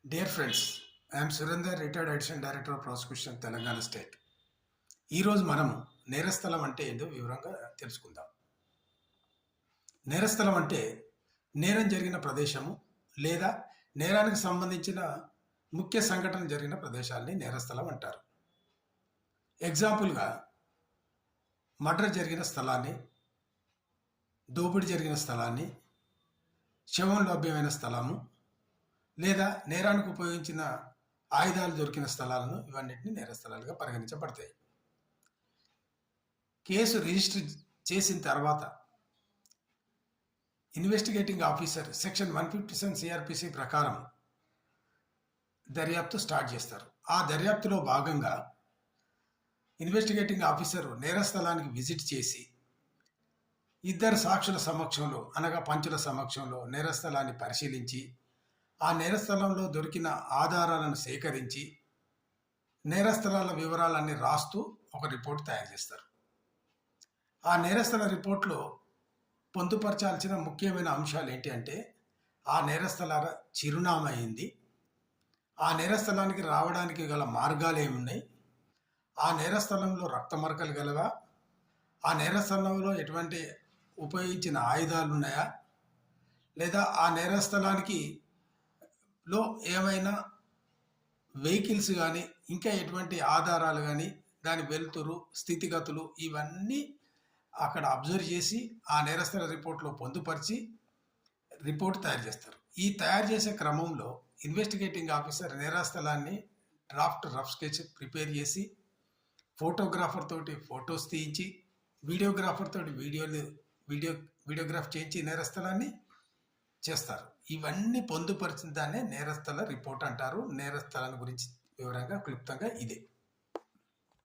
Dear friends, I am Surinder, retired Additional Director of Prosecution, Telangana State. ఈరోజు మనము నేరస్థలం అంటే ఏంటో వివరంగా తెలుసుకుందాం. నేరస్థలం అంటే నేరం జరిగిన ప్రదేశము లేదా నేరానికి సంబంధించిన ముఖ్య సంఘటన జరిగిన ప్రదేశాలని నేరస్థలం అంటారు. ఎగ్జాంపుల్గా మర్డర్ జరిగిన స్థలాన్ని, దోపిడీ జరిగిన స్థలాన్ని, శవం లభ్యమైన స్థలము లేదా నేరానికి ఉపయోగించిన ఆయుధాలు దొరికిన స్థలాలను ఇవన్నిటిని నేరస్థలాలుగా పరిగణించబడతాయి. కేసు రిజిస్టర్ చేసిన తర్వాత ఇన్వెస్టిగేటింగ్ ఆఫీసర్ సెక్షన్ 157 సిఆర్పిసి ప్రకారం దర్యాప్తు స్టార్ట్ చేస్తారు. ఆ దర్యాప్తులో భాగంగా ఇన్వెస్టిగేటింగ్ ఆఫీసర్ నేరస్థలానికి విజిట్ చేసి ఇద్దరు సాక్షుల సమక్షంలో అనగా పంచుల సమక్షంలో నేరస్థలాన్ని పరిశీలించి ఆ నేరస్థలంలో దొరికిన ఆధారాలను సేకరించి నేరస్థలాల వివరాలన్నీ రాస్తూ ఒక రిపోర్ట్ తయారు చేస్తారు. ఆ నేరస్థల రిపోర్ట్లో పొందుపరచాల్సిన ముఖ్యమైన అంశాలు ఏంటి అంటే ఆ నేరస్థలాల చిరునామా ఏంది, ఆ నేరస్థలానికి రావడానికి గల మార్గాలు ఏమున్నాయి, ఆ నేరస్థలంలో రక్తమరకలు గలవా, ఆ నేరస్థలంలో ఎటువంటి ఉపయోగించిన ఆయుధాలు ఉన్నాయా, లేదా ఆ నేరస్థలానికి లో ఏమైనా వెహికల్స్ కానీ ఇంకా ఎటువంటి ఆధారాలు కానీ దాని వెలుతురు స్థితిగతులు ఇవన్నీ అక్కడ అబ్జర్వ్ చేసి ఆ నేరస్థల రిపోర్ట్లో పొందుపరిచి రిపోర్ట్ తయారు చేస్తారు. ఈ తయారు చేసే క్రమంలో ఇన్వెస్టిగేటింగ్ ఆఫీసర్ నేరస్థలాన్ని రఫ్ స్కెచ్ ప్రిపేర్ చేసి ఫోటోగ్రాఫర్ తోటి ఫొటోస్ తీయించి వీడియోగ్రాఫర్ తోటి వీడియోగ్రాఫ్ చేయించి నేరస్థలాన్ని చేస్తారు. ఇవన్నీ పొందుపరిచిన దాన్నే నేరస్థల రిపోర్ట్ అంటారు. నేరస్థలాన్ని గురించి వివరంగా క్లుప్తంగా ఇదే.